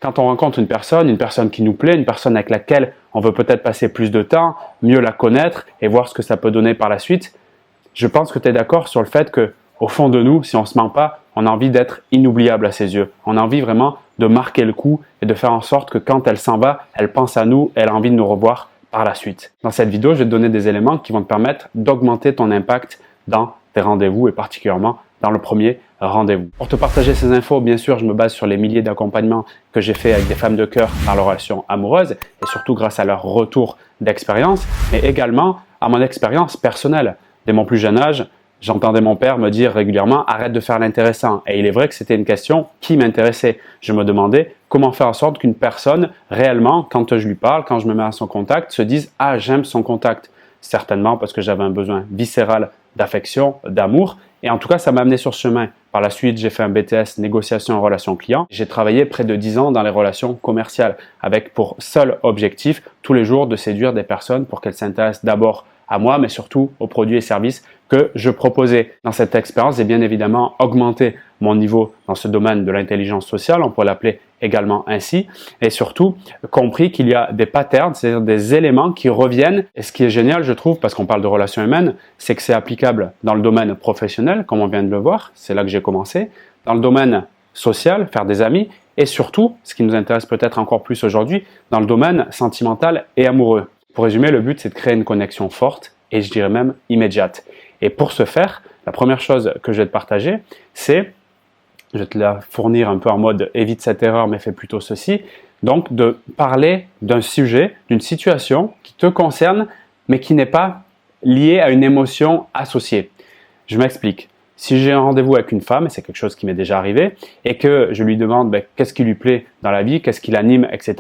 Quand on rencontre une personne qui nous plaît, une personne avec laquelle on veut peut-être passer plus de temps, mieux la connaître et voir ce que ça peut donner par la suite, je pense que tu es d'accord sur le fait que au fond de nous, si on ne se ment pas, on a envie d'être inoubliable à ses yeux. On a envie vraiment de marquer le coup et de faire en sorte que quand elle s'en va, elle pense à nous et elle a envie de nous revoir par la suite. Dans cette vidéo, je vais te donner des éléments qui vont te permettre d'augmenter ton impact dans tes rendez-vous et particulièrement dans le premier rendez-vous. Pour te partager ces infos, bien sûr, je me base sur les milliers d'accompagnements que j'ai fait avec des femmes de cœur dans leur relation amoureuse et surtout grâce à leur retour d'expérience, mais également à mon expérience personnelle. Dès mon plus jeune âge, j'entendais mon père me dire régulièrement « arrête de faire l'intéressant ». Et il est vrai que c'était une question qui m'intéressait. Je me demandais comment faire en sorte qu'une personne, réellement, quand je lui parle, quand je me mets à son contact, se dise « ah, j'aime son contact ». Certainement parce que j'avais un besoin viscéral d'affection, d'amour. Et en tout cas, ça m'a amené sur ce chemin. Par la suite, j'ai fait un BTS négociation en relation client. J'ai travaillé près de 10 ans dans les relations commerciales avec pour seul objectif tous les jours de séduire des personnes pour qu'elles s'intéressent d'abord à moi, mais surtout aux produits et services que je proposais. Dans cette expérience, j'ai bien évidemment augmenté mon niveau dans ce domaine de l'intelligence sociale, on pourrait l'appeler également ainsi, et surtout compris qu'il y a des patterns, c'est-à-dire des éléments qui reviennent. Et ce qui est génial, je trouve, parce qu'on parle de relations humaines, c'est que c'est applicable dans le domaine professionnel, comme on vient de le voir, c'est là que j'ai commencé, dans le domaine social, faire des amis, et surtout, ce qui nous intéresse peut-être encore plus aujourd'hui, dans le domaine sentimental et amoureux. Pour résumer, le but, c'est de créer une connexion forte et je dirais même immédiate. Et pour ce faire, la première chose que je vais te partager, c'est, je vais te la fournir un peu en mode évite cette erreur, mais fais plutôt ceci, donc de parler d'un sujet, d'une situation qui te concerne, mais qui n'est pas liée à une émotion associée. Je m'explique. Si j'ai un rendez-vous avec une femme, et c'est quelque chose qui m'est déjà arrivé, et que je lui demande qu'est-ce qui lui plaît dans la vie, qu'est-ce qui l'anime, etc.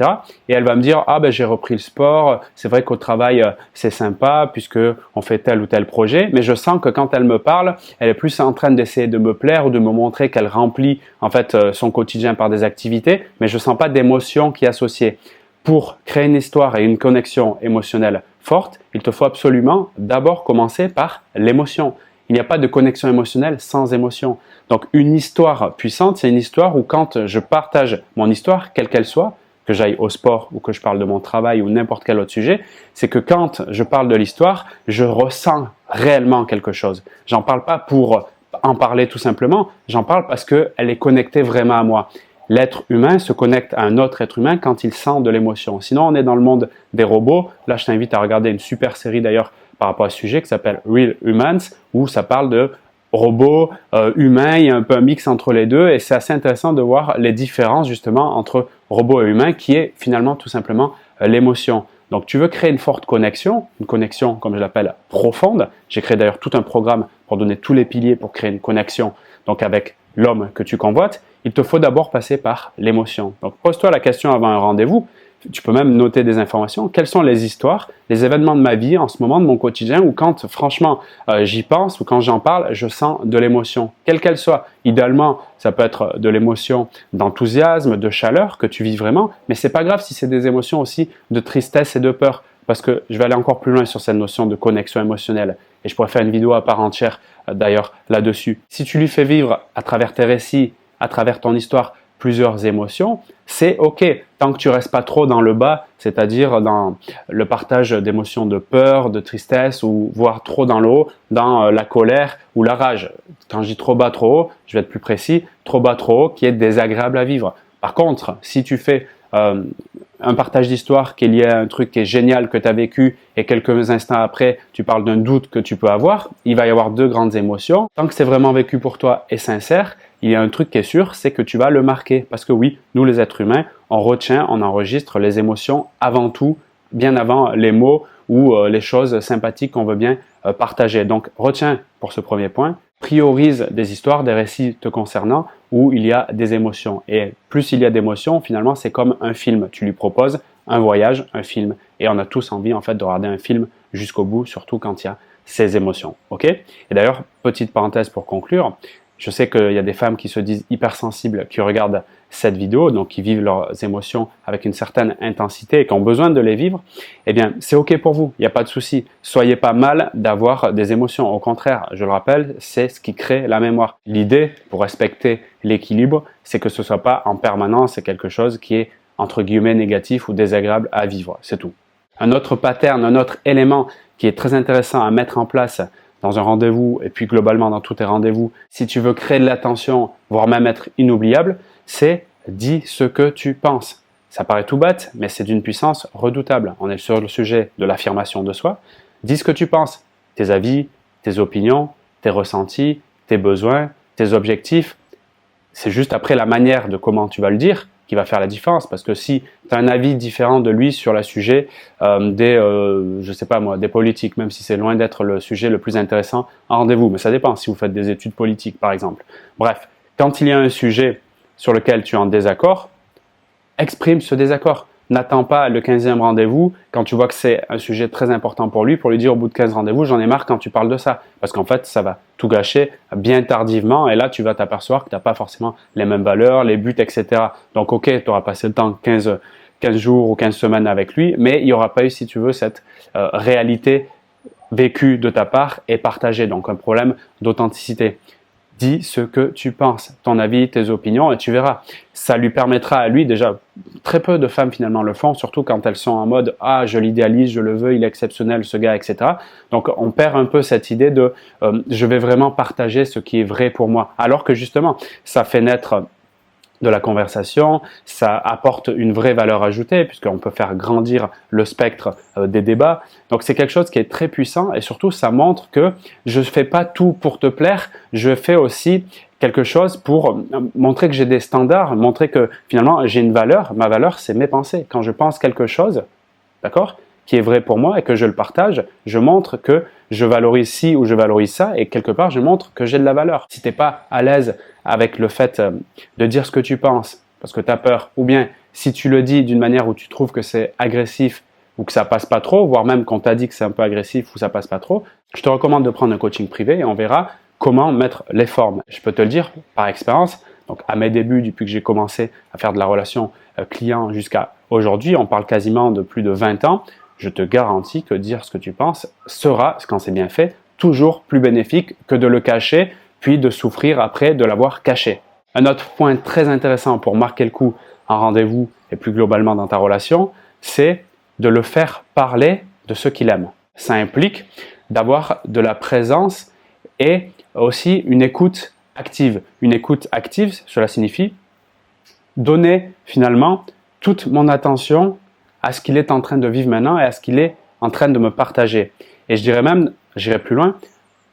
Et elle va me dire « ah j'ai repris le sport, c'est vrai qu'au travail c'est sympa puisque on fait tel ou tel projet », mais je sens que quand elle me parle, elle est plus en train d'essayer de me plaire ou de me montrer qu'elle remplit en fait son quotidien par des activités, mais je sens pas d'émotion qui est associée. Pour créer une histoire et une connexion émotionnelle forte, il te faut absolument d'abord commencer par l'émotion. Il n'y a pas de connexion émotionnelle sans émotion. Donc une histoire puissante, c'est une histoire où quand je partage mon histoire, quelle qu'elle soit, que j'aille au sport ou que je parle de mon travail ou n'importe quel autre sujet, c'est que quand je parle de l'histoire, je ressens réellement quelque chose. J'en parle pas pour en parler tout simplement, j'en parle parce qu'elle est connectée vraiment à moi. L'être humain se connecte à un autre être humain quand il sent de l'émotion. Sinon, on est dans le monde des robots. Là, je t'invite à regarder une super série d'ailleurs par rapport à ce sujet qui s'appelle Real Humans, où ça parle de robots, humains, il y a un peu un mix entre les deux et c'est assez intéressant de voir les différences justement entre robots et humains qui est finalement tout simplement l'émotion. Donc tu veux créer une forte connexion, une connexion comme je l'appelle profonde. J'ai créé d'ailleurs tout un programme pour donner tous les piliers pour créer une connexion donc avec l'homme que tu convoites. Il te faut d'abord passer par l'émotion. Donc pose-toi la question avant un rendez-vous. Tu peux même noter des informations. Quelles sont les histoires, les événements de ma vie en ce moment, de mon quotidien, où quand franchement j'y pense ou quand j'en parle, je sens de l'émotion, quelle qu'elle soit. Idéalement, ça peut être de l'émotion d'enthousiasme, de chaleur que tu vis vraiment, mais c'est pas grave si c'est des émotions aussi de tristesse et de peur, parce que je vais aller encore plus loin sur cette notion de connexion émotionnelle. Et je pourrais faire une vidéo à part entière d'ailleurs là-dessus. Si tu lui fais vivre à travers tes récits, à travers ton histoire, plusieurs émotions, c'est OK, tant que tu restes pas trop dans le bas, c'est-à-dire dans le partage d'émotions de peur, de tristesse ou voire trop dans le haut, dans la colère ou la rage. Quand je dis trop bas, trop haut, je vais être plus précis, trop bas, trop haut, qui est désagréable à vivre. Par contre, si tu fais un partage d'histoire qui est lié à un truc qui est génial que tu as vécu et quelques instants après, tu parles d'un doute que tu peux avoir, il va y avoir deux grandes émotions. Tant que c'est vraiment vécu pour toi et sincère, il y a un truc qui est sûr, c'est que tu vas le marquer. Parce que oui, nous les êtres humains, on retient, on enregistre les émotions avant tout, bien avant les mots ou les choses sympathiques qu'on veut bien partager. Donc retiens pour ce premier point, priorise des histoires, des récits te concernant où il y a des émotions. Et plus il y a d'émotions, finalement, c'est comme un film. Tu lui proposes un voyage, un film. Et on a tous envie en fait de regarder un film jusqu'au bout, surtout quand il y a ces émotions. Ok ? Et d'ailleurs, petite parenthèse pour conclure, Je sais qu'il y a des femmes qui se disent hypersensibles, qui regardent cette vidéo, donc qui vivent leurs émotions avec une certaine intensité et qui ont besoin de les vivre. Eh bien, c'est OK pour vous, il n'y a pas de souci. Soyez pas mal d'avoir des émotions. Au contraire, je le rappelle, c'est ce qui crée la mémoire. L'idée, pour respecter l'équilibre, c'est que ce ne soit pas en permanence quelque chose qui est entre guillemets négatif ou désagréable à vivre. C'est tout. Un autre pattern, un autre élément qui est très intéressant à mettre en place dans un rendez-vous et puis globalement dans tous tes rendez-vous, si tu veux créer de l'attention, voire même être inoubliable, c'est dis ce que tu penses. Ça paraît tout bête, mais c'est d'une puissance redoutable. On est sur le sujet de l'affirmation de soi. Dis ce que tu penses, tes avis, tes opinions, tes ressentis, tes besoins, tes objectifs. C'est juste après la manière de comment tu vas le dire qui va faire la différence, parce que si tu as un avis différent de lui sur le sujet je sais pas moi, des politiques, même si c'est loin d'être le sujet le plus intéressant en rendez-vous, mais ça dépend si vous faites des études politiques par exemple. Bref, quand il y a un sujet sur lequel tu es en désaccord, exprime ce désaccord. N'attends pas le 15e rendez-vous quand tu vois que c'est un sujet très important pour lui dire au bout de 15 rendez-vous, j'en ai marre quand tu parles de ça. Parce qu'en fait, ça va tout gâcher bien tardivement et là, tu vas t'apercevoir que tu n'as pas forcément les mêmes valeurs, les buts, etc. Donc, OK, tu auras passé le temps 15 jours ou 15 semaines avec lui, mais il n'y aura pas eu, si tu veux, cette réalité vécue de ta part et partagée. Donc, un problème d'authenticité. Dis ce que tu penses, ton avis, tes opinions et tu verras. Ça lui permettra à lui, déjà, très peu de femmes finalement le font, surtout quand elles sont en mode « Ah, je l'idéalise, je le veux, il est exceptionnel ce gars, etc. » Donc on perd un peu cette idée de je vais vraiment partager ce qui est vrai pour moi. » Alors que justement, ça fait naître de la conversation, ça apporte une vraie valeur ajoutée puisqu'on peut faire grandir le spectre des débats. Donc c'est quelque chose qui est très puissant et surtout ça montre que je ne fais pas tout pour te plaire, je fais aussi quelque chose pour montrer que j'ai des standards, montrer que finalement j'ai une valeur. Ma valeur, c'est mes pensées. Quand je pense quelque chose, d'accord, qui est vrai pour moi et que je le partage, je montre que je valorise ci ou je valorise ça et quelque part je montre que j'ai de la valeur. Si tu n'es pas à l'aise avec le fait de dire ce que tu penses parce que tu as peur ou bien si tu le dis d'une manière où tu trouves que c'est agressif ou que ça passe pas trop, voire même qu'on t'a dit que c'est un peu agressif ou ça passe pas trop, je te recommande de prendre un coaching privé et on verra comment mettre les formes. Je peux te le dire par expérience, donc à mes débuts, depuis que j'ai commencé à faire de la relation client jusqu'à aujourd'hui, on parle quasiment de plus de 20 ans, je te garantis que dire ce que tu penses sera, quand c'est bien fait, toujours plus bénéfique que de le cacher, puis de souffrir après de l'avoir caché. Un autre point très intéressant pour marquer le coup en rendez-vous et plus globalement dans ta relation, c'est de le faire parler de ce qu'il aime. Ça implique d'avoir de la présence et aussi une écoute active. Une écoute active, cela signifie donner finalement toute mon attention à ce qu'il est en train de vivre maintenant et à ce qu'il est en train de me partager. Et je dirais même, j'irai plus loin,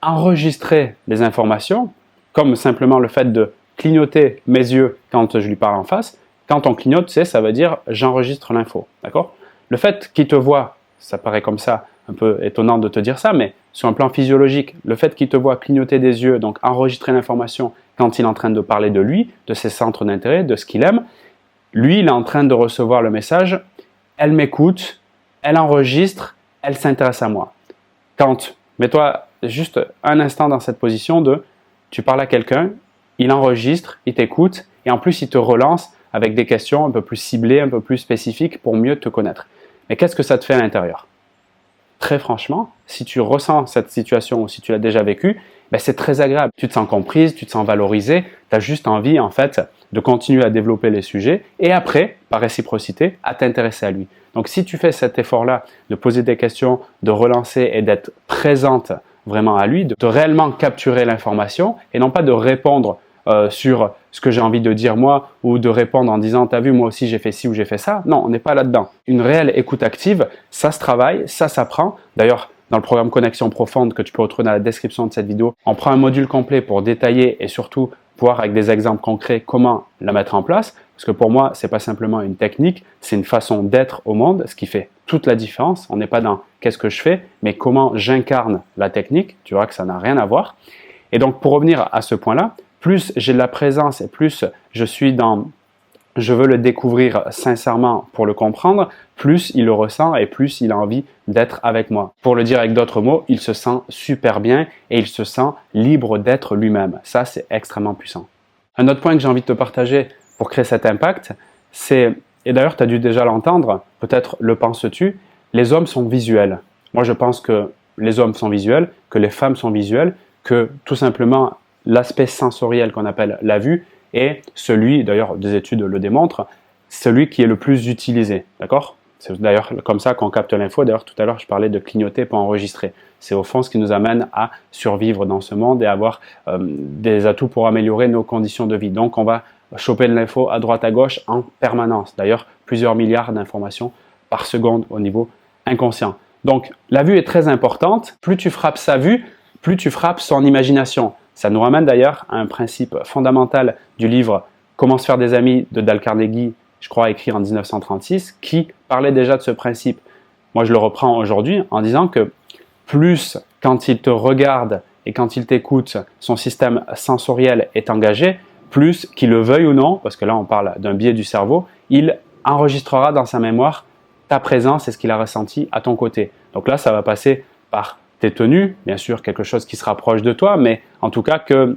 enregistrer les informations, comme simplement le fait de clignoter mes yeux quand je lui parle en face. Quand on clignote, tu sais, ça veut dire j'enregistre l'info, d'accord? Le fait qu'il te voit, ça paraît comme ça, un peu étonnant de te dire ça, mais sur un plan physiologique, le fait qu'il te voit clignoter des yeux, donc enregistrer l'information quand il est en train de parler de lui, de ses centres d'intérêt, de ce qu'il aime, lui, il est en train de recevoir le message, elle m'écoute, elle enregistre, elle s'intéresse à moi. Mets-toi juste un instant dans cette position de, tu parles à quelqu'un, il enregistre, il t'écoute, et en plus il te relance avec des questions un peu plus ciblées, un peu plus spécifiques pour mieux te connaître. Mais qu'est-ce que ça te fait à l'intérieur? Très franchement, si tu ressens cette situation ou si tu l'as déjà vécue, c'est très agréable. Tu te sens comprise, tu te sens valorisée, tu as juste envie en fait de continuer à développer les sujets et après, par réciprocité, à t'intéresser à lui. Donc si tu fais cet effort-là de poser des questions, de relancer et d'être présente vraiment à lui, de réellement capturer l'information et non pas de répondre sur ce que j'ai envie de dire moi ou de répondre en disant « t'as vu, moi aussi j'ai fait ci ou j'ai fait ça ». Non, on n'est pas là-dedans. Une réelle écoute active, ça se travaille, ça s'apprend. D'ailleurs, dans le programme Connexion Profonde que tu peux retrouver dans la description de cette vidéo, on prend un module complet pour détailler et surtout voir avec des exemples concrets comment la mettre en place. Parce que pour moi, c'est pas simplement une technique, c'est une façon d'être au monde, ce qui fait toute la différence. On n'est pas dans qu'est-ce que je fais, mais comment j'incarne la technique. Tu verras que ça n'a rien à voir. Et donc, pour revenir à ce point-là, plus j'ai de la présence et plus je suis dans je veux le découvrir sincèrement pour le comprendre, plus il le ressent et plus il a envie d'être avec moi. Pour le dire avec d'autres mots, il se sent super bien et il se sent libre d'être lui-même. Ça, c'est extrêmement puissant. Un autre point que j'ai envie de te partager pour créer cet impact, c'est, et d'ailleurs tu as dû déjà l'entendre, peut-être le penses-tu, les hommes sont visuels. Moi, je pense que les hommes sont visuels, que les femmes sont visuelles, que tout simplement l'aspect sensoriel qu'on appelle la vue est celui, d'ailleurs des études le démontrent, celui qui est le plus utilisé, d'accord? C'est d'ailleurs comme ça qu'on capte l'info. D'ailleurs, tout à l'heure, je parlais de clignoter pour enregistrer. C'est au fond ce qui nous amène à survivre dans ce monde et avoir des atouts pour améliorer nos conditions de vie. Donc, on va choper de l'info à droite à gauche en permanence. D'ailleurs, plusieurs milliards d'informations par seconde au niveau inconscient. Donc, la vue est très importante. Plus tu frappes sa vue, plus tu frappes son imagination. Ça nous ramène d'ailleurs à un principe fondamental du livre « Comment se faire des amis » de Dale Carnegie, je crois écrit en 1936, qui parlait déjà de ce principe. Moi, je le reprends aujourd'hui en disant que plus quand il te regarde et quand il t'écoute, son système sensoriel est engagé, plus qu'il le veuille ou non, parce que là on parle d'un biais du cerveau, il enregistrera dans sa mémoire ta présence et ce qu'il a ressenti à ton côté. Donc là, ça va passer par tes tenues, bien sûr quelque chose qui se rapproche de toi, mais en tout cas qu'il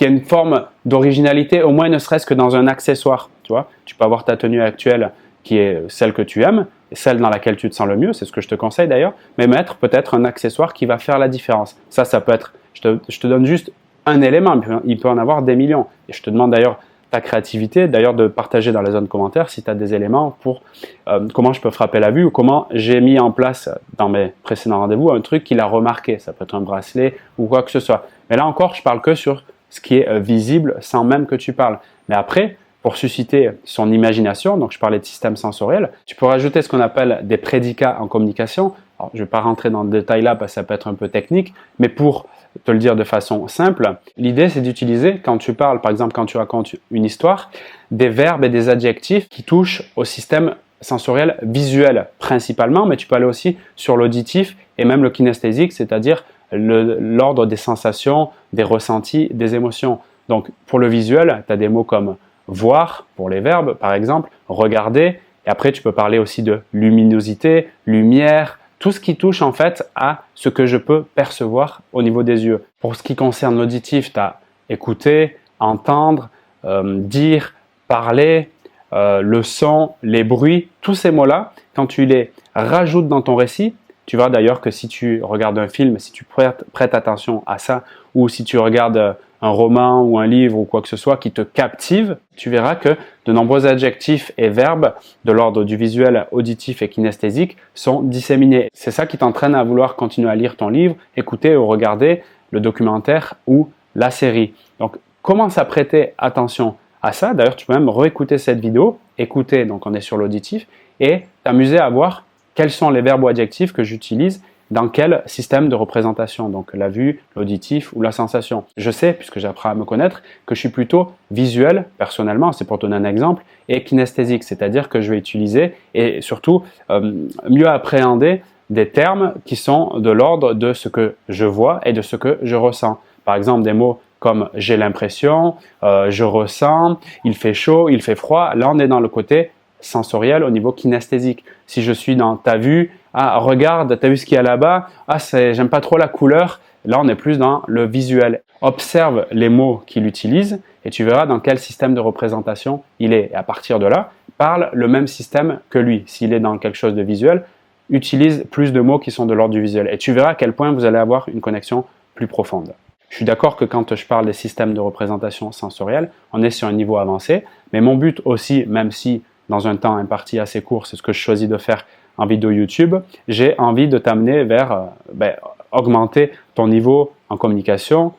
y ait une forme d'originalité, au moins ne serait-ce que dans un accessoire. Tu vois, tu peux avoir ta tenue actuelle qui est celle que tu aimes, et celle dans laquelle tu te sens le mieux, c'est ce que je te conseille d'ailleurs, mais mettre peut-être un accessoire qui va faire la différence. Ça peut être, je te donne juste un élément, il peut en avoir des millions. Et je te demande d'ailleurs ta créativité, d'ailleurs de partager dans les zones commentaires si tu as des éléments pour comment je peux frapper la vue ou comment j'ai mis en place dans mes précédents rendez-vous un truc qu'il a remarqué. Ça peut être un bracelet ou quoi que ce soit. Mais là encore, je parle que sur ce qui est visible sans même que tu parles. Mais après, pour susciter son imagination, donc je parlais de système sensoriel, tu peux rajouter ce qu'on appelle des prédicats en communication. Alors, je ne vais pas rentrer dans le détail là parce que ça peut être un peu technique, mais pour te le dire de façon simple, l'idée c'est d'utiliser, quand tu parles, par exemple quand tu racontes une histoire, des verbes et des adjectifs qui touchent au système sensoriel visuel principalement, mais tu peux aller aussi sur l'auditif et même le kinesthésique, c'est-à-dire l'ordre des sensations, des ressentis, des émotions. Donc pour le visuel, tu as des mots comme voir pour les verbes par exemple, regarder, et après tu peux parler aussi de luminosité, lumière, tout ce qui touche en fait à ce que je peux percevoir au niveau des yeux. Pour ce qui concerne l'auditif, tu as écouter, entendre, dire, parler, le son, les bruits, tous ces mots-là, quand tu les rajoutes dans ton récit, tu vois d'ailleurs que si tu regardes un film, si tu prêtes attention à ça, ou si tu regardes un roman ou un livre ou quoi que ce soit qui te captive, tu verras que de nombreux adjectifs et verbes de l'ordre du visuel, auditif et kinesthésique sont disséminés. C'est ça qui t'entraîne à vouloir continuer à lire ton livre, écouter ou regarder le documentaire ou la série. Donc, commence à prêter attention à ça. D'ailleurs, tu peux même réécouter cette vidéo, écouter, donc on est sur l'auditif, et t'amuser à voir quels sont les verbes ou adjectifs que j'utilise dans quel système de représentation, donc la vue, l'auditif ou la sensation. Je sais, puisque j'apprends à me connaître, que je suis plutôt visuel, personnellement, c'est pour te donner un exemple, et kinesthésique, c'est-à-dire que je vais utiliser et surtout mieux appréhender des termes qui sont de l'ordre de ce que je vois et de ce que je ressens. Par exemple, des mots comme j'ai l'impression, je ressens, il fait chaud, il fait froid. Là, on est dans le côté sensoriel au niveau kinesthésique. Si je suis dans ta vue, ah regarde, t'as vu ce qu'il y a là-bas, ah j'aime pas trop la couleur, là on est plus dans le visuel. Observe les mots qu'il utilise et tu verras dans quel système de représentation il est. Et à partir de là, parle le même système que lui. S'il est dans quelque chose de visuel, utilise plus de mots qui sont de l'ordre du visuel. Et tu verras à quel point vous allez avoir une connexion plus profonde. Je suis d'accord que quand je parle des systèmes de représentation sensorielle, on est sur un niveau avancé, mais mon but aussi, même si dans un temps imparti assez court, c'est ce que je choisis de faire en vidéo YouTube, j'ai envie de t'amener vers augmenter ton niveau en communication,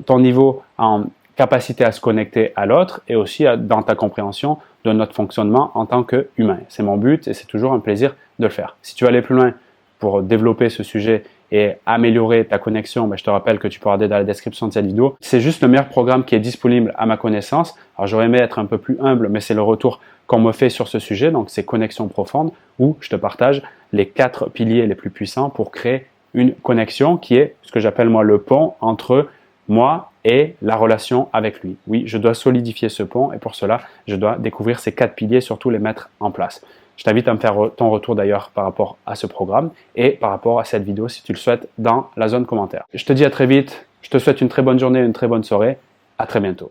ton niveau en capacité à se connecter à l'autre et aussi dans ta compréhension de notre fonctionnement en tant qu'humain. C'est mon but et c'est toujours un plaisir de le faire. Si tu veux aller plus loin pour développer ce sujet et améliorer ta connexion, je te rappelle que tu peux regarder dans la description de cette vidéo. C'est juste le meilleur programme qui est disponible à ma connaissance. Alors j'aurais aimé être un peu plus humble, mais c'est le retour qu'on me fait sur ce sujet, donc c'est Connexion Profonde, où je te partage les 4 piliers les plus puissants pour créer une connexion qui est ce que j'appelle moi le pont entre moi et la relation avec lui. Oui, je dois solidifier ce pont et pour cela, je dois découvrir ces 4 piliers, surtout les mettre en place. Je t'invite à me faire ton retour d'ailleurs par rapport à ce programme et par rapport à cette vidéo si tu le souhaites dans la zone commentaire. Je te dis à très vite, je te souhaite une très bonne journée, une très bonne soirée, à très bientôt.